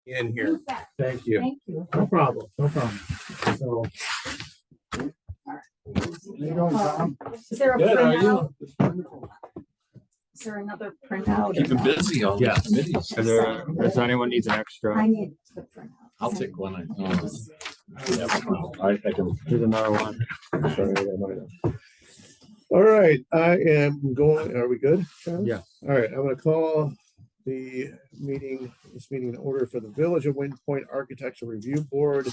in here. Thank you. Thank you. No problem. No problem. So, Is there a good, how are printout? you? Is there another printout? Keep it busy on Yeah. committees. If anyone needs an extra, I need the printout. I'll take one. I can. Here's another one. Sorry, I got mine up. All right, I am going. Are we good? Charles? Yeah. All right, I'm going to call this meeting in order for the Village of Wind Point Architectural Review Board,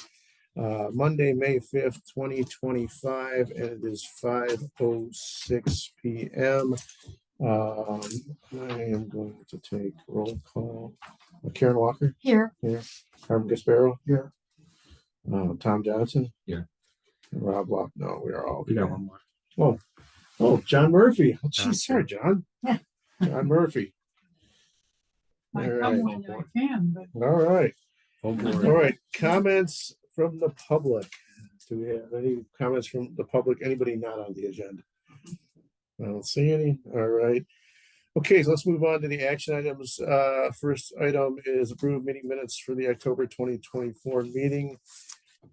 Monday, May 5th, 2025, and it is 5:06 p.m. I am going to take roll call. Karen Walker Here. here. Carmen Gasparo Here. Tom Johnson Here. And Rob Lock. No, we are all We here. got one more. Oh, John Murphy. Oh, geez, sorry, John. John Murphy. All right. All right. All right. Comments from the public. Do we have any comments from the public? Anybody not on the agenda? I don't see any. All right. Okay, so let's move on to the action items. First item is approved meeting minutes for the October 2024 meeting.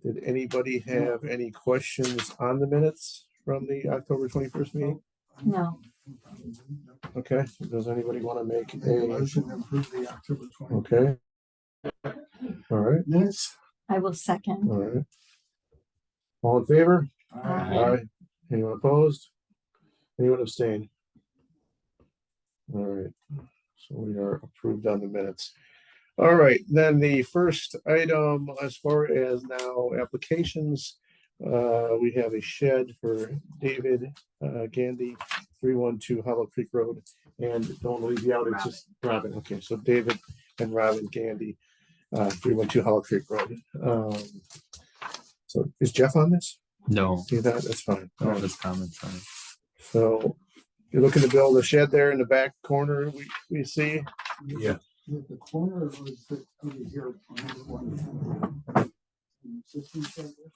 Did anybody have any questions on the minutes from the October 21st meeting? No. Okay, does anybody want to make a motion to approve the October 20? Okay. All right. Minutes. I will second. All right. All in favor? Aye. Anyone opposed? Anyone abstain? All right. So we are approved on the minutes. All right. Then the first item, as far as now applications, we have a shed for David Gandy, 312 Hollow Creek Road. And don't leave you out, it's just Robin. Okay, so David and Robin Gandy, 312 Hollow Creek Road. So is Jeff on this? No, See that? That's fine. All no, right. this comments on it. So you're looking to build a shed there in the back corner we see? Yeah. The corner or is it over here on this one? Existing shed there?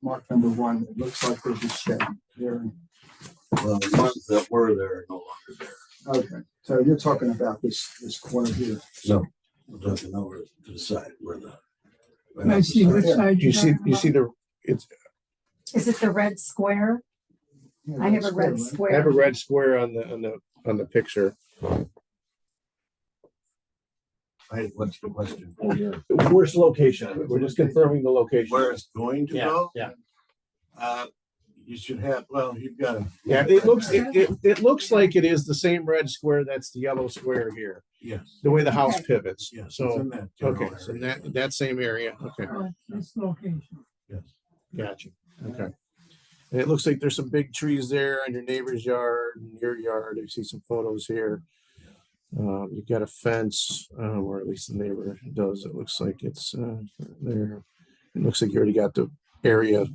Mark number 1. It looks like there's a shed there. Well, the ones that were there are no longer there. Okay, so you're talking about this corner here. So we're looking over to the side where the. Can I see which side You see it's Is it the red square? I have a red I square. have a red square on the picture. What's the question? Where's the location of it? We're just confirming the location. Where it's going to go? Yeah. You should have, well, you've got to. Yeah, it looks like it is the same red square that's the yellow square here. Yes. The way the house Okay. pivots. Yes. it's So in that general okay, so area. that same area. Okay, This location. Yes. gotcha. Okay. And it looks like there's some big trees there on your neighbor's yard and your yard. I see some photos here. You've got a fence, or at least the neighbor does. It looks like it's there. It looks like you already got the area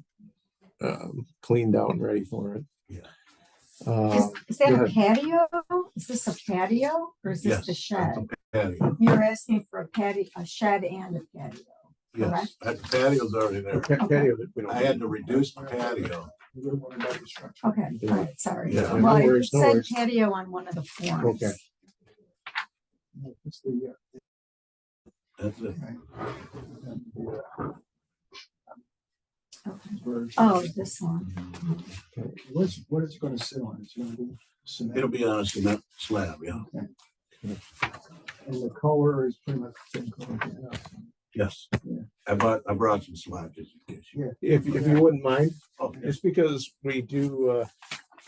cleaned out and ready for it. Yeah. Is that go a ahead. patio? Is this a patio or is this Yes. the shed? Patio. You're asking for a patio, a shed and a patio. Yes. That patio's already there. Patio that we don't I had to reduce the patio. Okay, all right, sorry. Yeah, no Well, it worries, no said worries. patio on one of the forms. Okay. It's the, That's it. Okay. Oh, this one. what is it going to sit on? It's going to be cement. It'll be on a cement slab, yeah. And the color is pretty much the same color. as the house. Yes. Yeah. I brought some slabs just in case. Yeah. If you wouldn't mind, Oh, it's because we do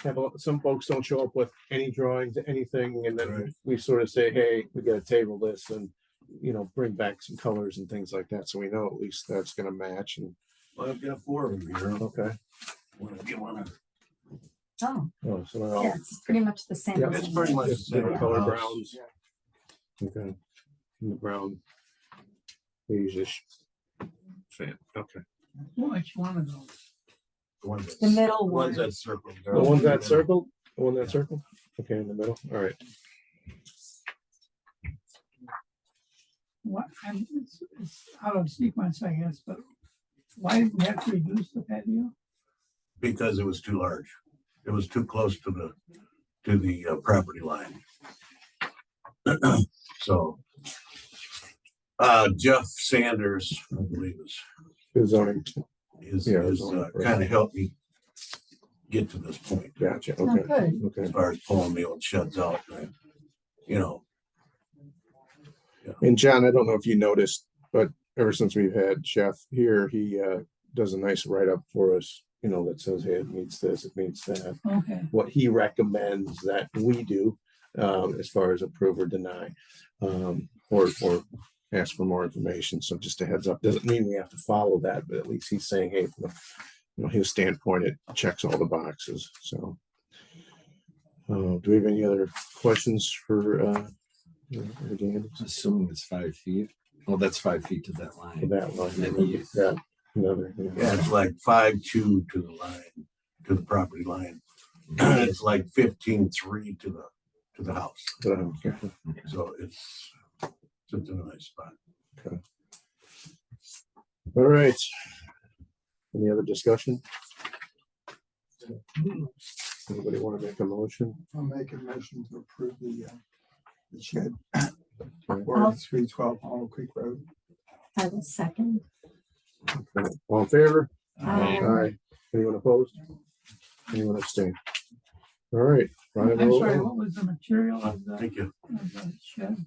have some folks don't show up with any drawings, anything, and then Right. we sort of say, hey, we got to table this and bring back some colors and things like that, so we know at least that's going to match. And well, I've got 4 of them here. okay, Want to get one of Oh, oh, so they're all yeah, it's pretty much the same. Yeah, as it's in pretty there. much just different color house. browns. Okay, and the brown beige-ish. Okay, Which one of those? the ones The middle the ones one. that circle. the ones that circled, the one that circled. Okay, in the middle. All right. What, it's out of sequence, I guess, but why did we have to reduce the patio? because it was too large. It was too close to the property line. So, Jeff Sanders, I believe The zoning. is Yeah, zoning person. kind of helped me get to this point Gotcha. Oh, Okay. good. Okay. as far as pulling the old sheds out. And, you know, And John, I don't know if you noticed, but ever since we've had Jeff here, he does a nice write up for us, you know, that says, hey, it meets this, it meets that. Okay, What he recommends that we do as far as approve or deny, or ask for more information. So just a heads up, doesn't mean we have to follow that, but at least he's saying, hey, from his standpoint, it checks all the boxes. So do we have any other questions for Dan? Assuming it's 5 feet. Well, that's 5 feet to that For line. that line? And then you- Yeah, another. yeah, it's like 5'2" to the line, to the property line. It's like 15'3" to the house. Okay. So it's in a nice spot. All right. Any other discussion? Anybody want to make a motion? I'll make a motion to approve the shed. Okay. Or 312 Hollow Creek Road. I will second. All in favor? Aye. Anyone opposed? Anyone abstain? All right. I'm sorry, what was the material of Thank you. the shed,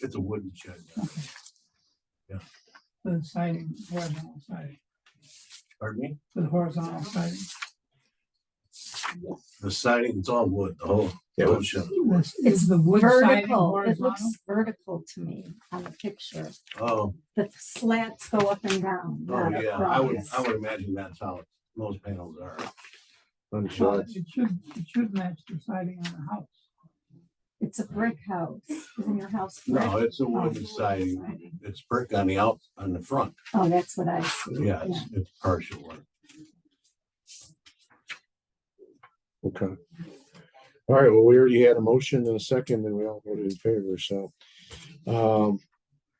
It's a wooden shed. the siding, horizontal siding, Pardon me? the horizontal siding? The siding, it's all wood, the whole shed. Is the wood siding Vertical. It horizontal? looks vertical to me on the picture. Oh, The slats go up and down. oh not yeah, across. I would imagine that's how most panels are. I'm Well, sure. it should match the siding on the house. It's a brick house. Isn't your house brick? No, it's a wooden siding. It's brick on the front. Oh, that's what I see. Yeah, it's partial work. Okay. All right. Well, we already had a motion and a second, and we all voted in favor. So,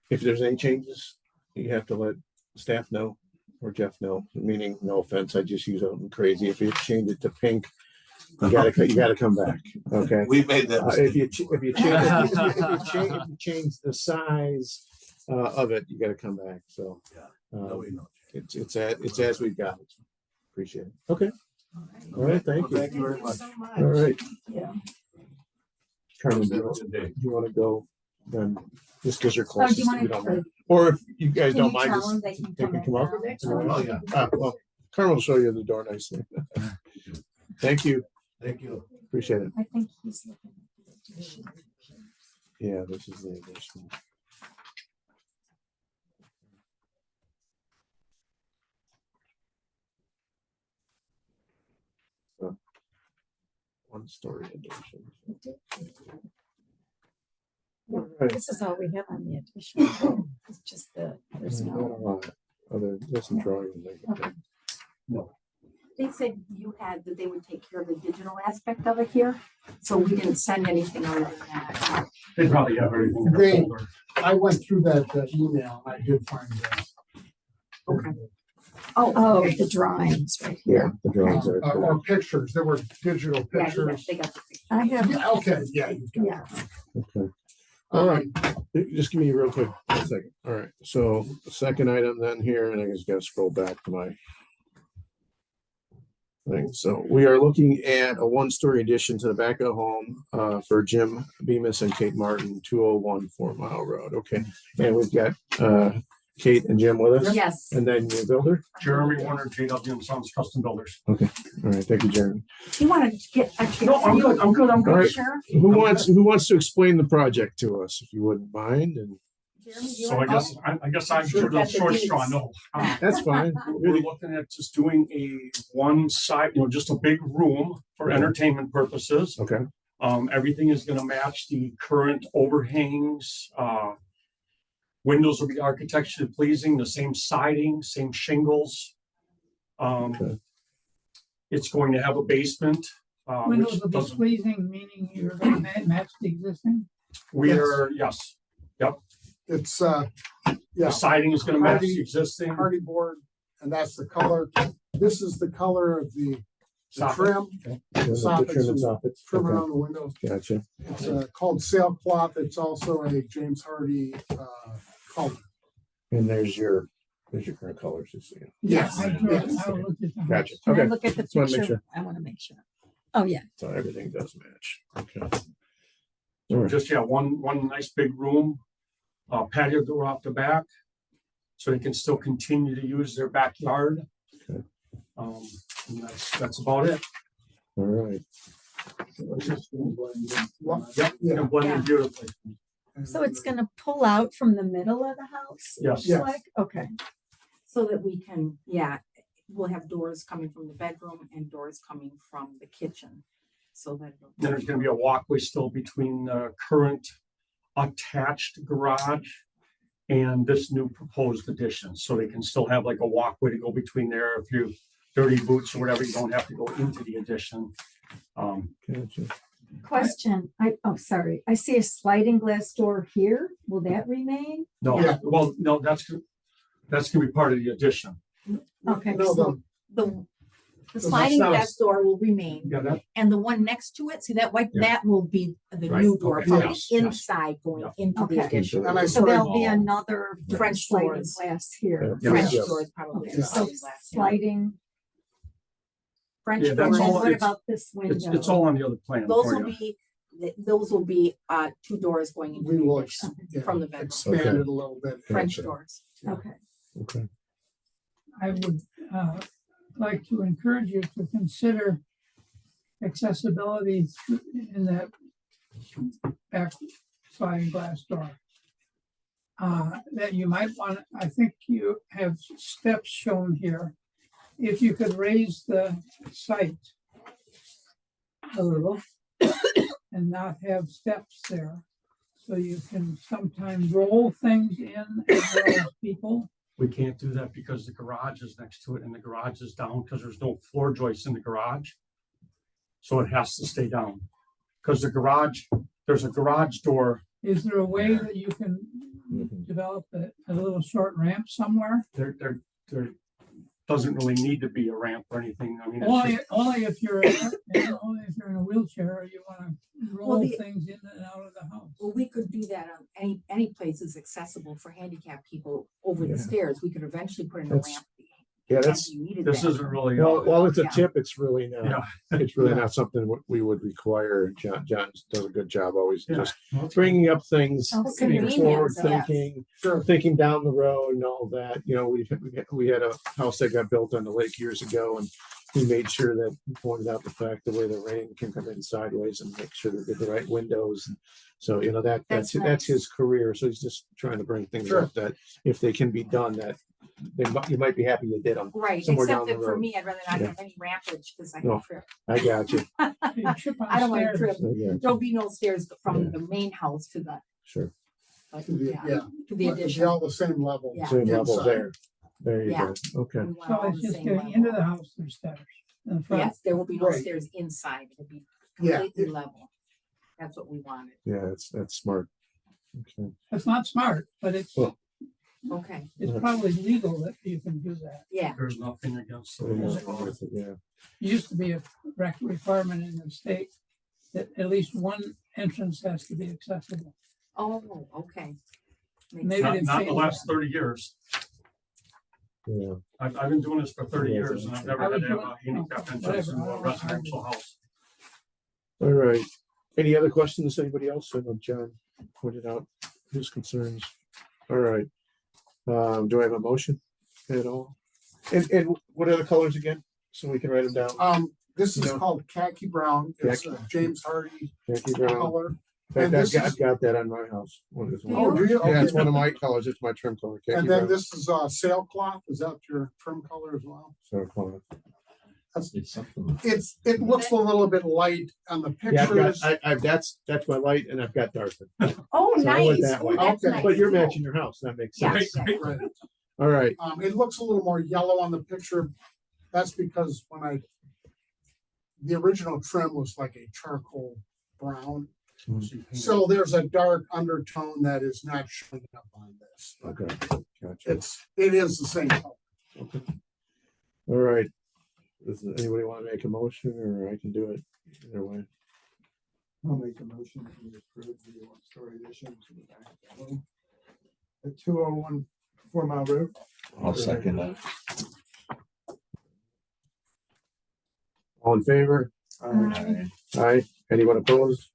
if there's any changes, you have to let staff know or Jeff know. Meaning, no offense, I just use something crazy. If you change it to pink, you gotta come back. Okay. We made that If mistake. you change the size of it, you got to come back. So No, we know. it's as we've got it. Appreciate it. Okay. All right. Thank you. Thank you very much. All right. Yeah. Carmen, do Good day. you want to go then? Just because you're Oh, do closest, you want we don't to? mind. Or if you guys Can don't you mind, tell just them they can they can come up. Oh, yeah. Well, Carmen will show you the door nicely. Thank you. Thank you. Appreciate it. I think he's looking at the addition pictures. Yeah, this is the addition. One story addition. All right. This is all we have on the addition. It's just there's Not a no. lot. Other, there's some drawings. Okay. They said that they would take care of the digital aspect of it here, so we didn't send anything on that. They probably have everything. They, I went through that email and I did find that. Okay. Oh, the drawings right Yeah, here. the drawings are. Or pictures, there were digital Yeah, pictures. they got the I have, Yeah, okay, yeah. you've got yeah. Okay. All right. Just give me real quick a second. All right. So the second item then here, and I just gotta scroll back to my thing. So we are looking at a one-story addition to the back of the home for Jim Bemis and Kate Martin, 201 4 Mile Road. Okay. And we've got Kate and Jim with us. Yes. And then your builder. Jeremy Warner, JW and Sons Custom Builders. All right. Thank you, Jeremy. You want to get a chance? No, I'm good, I'm good, I'm All good. right. Sure. Who wants to explain the project to us, if you wouldn't mind? And Jeremy, you So wanna I guess I'm Sure, sure the got the short deeds. straw, no. that's fine. We're looking at just doing a one side, just a big room for entertainment purposes. Okay. Everything is gonna match the current overhangs. Windows will be architecturally pleasing, the same siding, same shingles. Okay. It's going to have a basement. Windows which will be doesn't, squeezing, meaning you're going to match the existing. we are, yes, It's, the yeah, siding is gonna match Hardy- the existing. hardy board, and that's the color. This is the color of the Soffit. trim, And the Soffits trim and and soffits. trim Okay, around the windows. gotcha. It's called sailcloth. It's also a James Hardy color. And there's your current colors, you see. Yes. I Yes. looked at the house. Gotcha. Can I Okay, look at the just wanna make picture? sure. I want to make sure. Oh, yeah. so everything does match. Okay. All right. Just, one nice big room, patio door off the back. So they can still continue to use their backyard. Okay. And that's about it. All right. Yep, and blend in beautifully. So it's gonna pull out from the middle of the house? Yes. It's like, okay. So that we can, we'll have doors coming from the bedroom and doors coming from the kitchen. So that. Then there's gonna be a walkway still between the current attached garage and this new proposed addition, so they can still have like a walkway to go between there. If you dirty boots or whatever, you don't have to go into the addition. Gotcha. Question, sorry. I see a sliding glass door here. Will that remain? No, Yeah. well, no, that's gonna be part of the addition. Okay. No, so- The sliding not a- glass door will remain, Yeah, that, and the one next to it, see that white, Yeah. that will be the Right, new door okay, from the yes, yes. inside going Yeah. into the Okay. addition. And I So sort there'll of, be another French sliding doors. glass here. Yeah. French Yes. doors probably. Okay, the so sliding glass, yeah. sliding, French Yeah, and that's doors. then all- what it's- about this window? it's all on the other plan Those for will you. those will be, two doors going into we the will addition from the bedroom, expand Okay. it a little bit. French Gotcha. doors. Okay. Okay. I would like to encourage you to consider accessibility in that back sliding glass door. That you might want, I think you have steps shown here. If you could raise the site a little and not have steps there, so you can sometimes roll things in as well as people. We can't do that because the garage is next to it and the garage is down because there's no floor joists in the garage. So it has to stay down. Because there's a garage door. Is there a way that you can Mhm. develop a little short ramp somewhere? There doesn't really need to be a ramp or anything. I mean, it's Only, just- only if you're, only if you're in a wheelchair, or you wanna roll the- things in and out of the house. Well, we could do that on any place is accessible for handicapped people over Yeah. the stairs. We could eventually put in a That's- ramp. Yeah, if that's, you needed this that. isn't really. well, it's a Yeah. tip. It's really not, Yeah. it's really Yeah. not something we would require. John does a good job always Yeah. just bringing up things, Oh, being convenience, forward yes. thinking, Sure. thinking down the road and all that. You know, we had a house that got built on the lake years ago, and he made sure that he pointed out the fact the way the rain can come in sideways and make sure that they're the right windows. And so, you know, that's That's that's nice. his career. So he's just trying to bring things Sure. up that if they can be done, that you might be happy you did them. Right, somewhere except down the that for road. me, I'd rather not Yeah. have any rampage because I No. can trip. I got you. You trip on I don't want to stairs. trip. Yeah, There'll be no stairs from Yeah. the main house to the, sure. like, To the- yeah, Yeah. to the It'd be addition. all the same level. Yeah. Same level inside. there. There you Yeah. go. Okay. We want So all it's the just same getting into level. the house, there's stairs. In the front. Yes, there will be no Right. stairs inside. It'll be Yeah. completely level. That's what we wanted. Yeah, that's smart. Okay. It's not smart, but it's, Well, Okay, it's probably legal that you can do that. yeah. There's nothing against the There you rules. go. Yeah. It used to be a requirement in the state that at least one entrance has to be accessible. Oh, okay. Makes Maybe Not, they've not the changed last that. 30 years. Yeah. I've been doing this for 30 Yeah, years and I've never I had would to have do a it- handicap okay, entrance whatever, to I a don't wanna residential argue. house. All right. Any other questions? Anybody else? I know John pointed out his concerns. All right. Do I have a motion at all? And what are the colors again? So we can write them down. This is No. called khaki brown. It's Khaki. a James Hardy Khaki brown. color. In and fact, this is- I've got that on my house. One as well. Oh, do you? Yeah, it's Okay. one of my colors. It's my trim color. Khaki And then brown. this is sailcloth. Is that your trim color as well? So color. It's something. It looks a little bit light on the Yeah, I've got, pictures. I've that's my light, and I've got darker. Oh, So I went nice. that Oh, way. that's Okay. nice. But you're too. matching your house. That makes Yeah, sense. yeah. Right. All right. It looks a little more yellow on the picture. That's because the original trim was like a charcoal brown. So there's a dark undertone that is not showing up on this. Okay. Gotcha. It is the same color. Okay. All right. Does anybody want to make a motion, or I can do it either way? I'll make a motion to approve the one-story addition to the back of the home at 201 4 Mile Road. I'll second that. All in favor? Aye. Anyone opposed?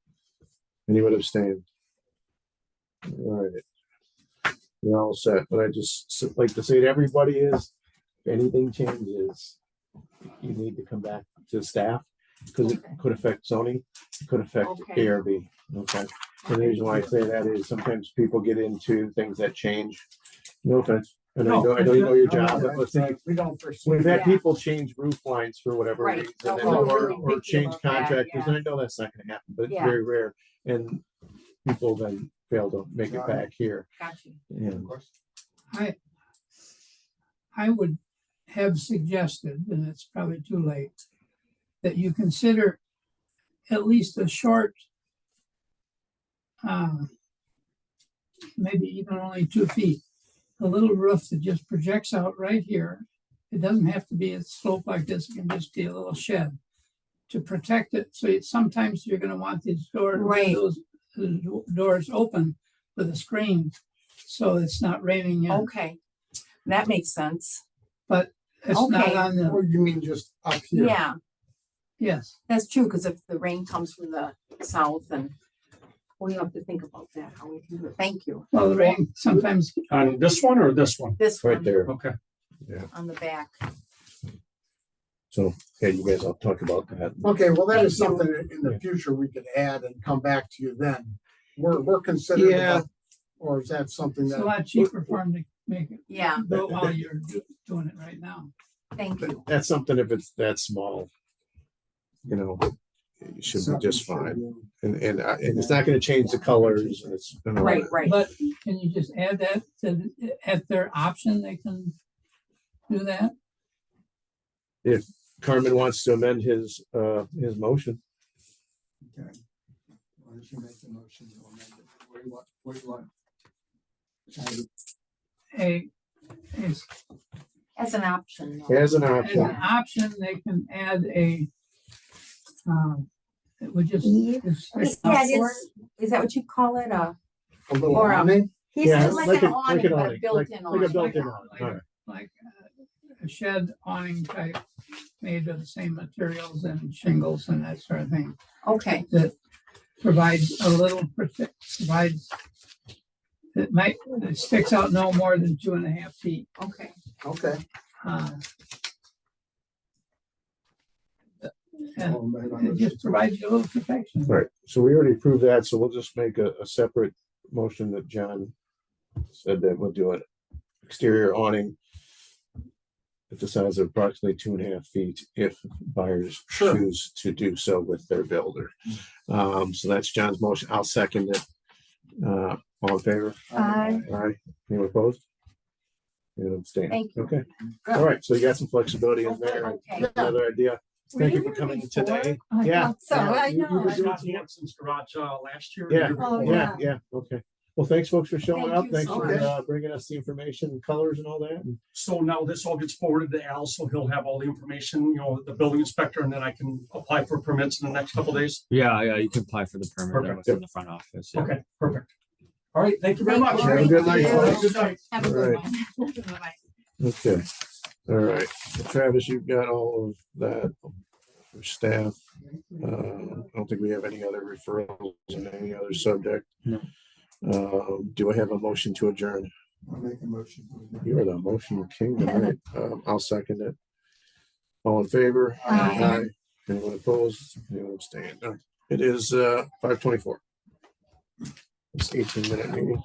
Anyone abstain? All right. You're all set, but I just like to say to everybody is, if anything changes, you need to come back to staff, because it could affect zoning, it could affect Okay. ARB, okay? And the reason why I say that is sometimes people get into things that change. No offense, and I know you know your job, but let's say We don't pursue. we've had Yeah. people change roof lines for whatever Right. reason, No, and we're or, really or picky change about that, contractors, yeah. and I know that's not gonna happen, but it's Yeah. very rare, and people then fail to make it back here. Got you. And I would have suggested, and it's probably too late, that you consider at least a short, maybe even only 2 feet, a little roof that just projects out right here. It doesn't have to be a slope like this, it can just be a little shed to protect it. So sometimes you're gonna want these Right. doors open with a screen, so it's not raining in. Okay, that makes sense. But it's not Okay. on the, Or you mean just up here? Yeah, yes. that's true, because if the rain comes from the south and we have to think about that, how we can do it. Thank you. Well, the rain sometimes, On this one or this one? This right one there, Okay. on the back. so, yeah, you guys all talk about that. Okay, well, that is Thank you. something that in the future we could add and come back to you then. We're considering. Yeah. Or is that something it's a that, lot cheaper for them to make it Yeah, go while you're doing it right now. thank you. That's something, if it's that small, you know, you should be just fine. And it's not gonna change the colors, and it's. and all Right, that. right. But can you just add that to, at their option, they can do that? If Carmen wants to amend his motion, Okay. Why don't you make the motion to amend it? What do you want? As As an option. though. as an an option, option, they can add it would just. Eve? it's- Yeah, it is that what you call it? a little Or, awning? He yeah, said like like an a, awning, like an but a awning, like built-in a awning. built-in Like awning, a- all right. like a shed awning type, made of the same materials and shingles and that sort of thing, Okay, that provides a little, provides, it sticks out no more than 2.5 feet. okay. Okay. uh, I'll And amend my it motion just to- provides you a little protection. Right, so we already approved that, so we'll just make a separate motion that John said that we'll do an exterior awning at the size of approximately 2.5 feet if buyers Sure. choose to do so with their builder. So that's John's motion. I'll second it. All in favor? Aye. Aye. Anyone opposed? Anyone abstain? Thank you. Okay, all right, so you got some flexibility in there. Okay. Another idea. Thank you for coming today. Yeah. So I you- you know. were doing Scott some- Hansen's garage last year. Yeah. Oh, Yeah, yeah, okay. Well, thanks folks for showing Thank up. you Thanks so for much. bringing us the information and colors and all that. And So now this all gets forwarded to Al, so he'll have all the information, the building inspector, and then I can apply for permits in the next couple days. Yeah, you can apply for the permit Perfect. and within the front office. Yeah. Okay, perfect. All right, thank you very Thank much. you. Have a good night, Thank you. folks. Good night. Have a All good right. one. Bye-bye. Okay, all right. So Travis, you've got all of that for staff. I don't think we have any other referrals on any other subject. No. Do I have a motion to adjourn? I'll make a motion. to amend. You are the motion king tonight. I'll second it. All in favor? Aye. Anyone opposed? Anyone abstain? All right. It is 5:24. It's 18-minute meeting.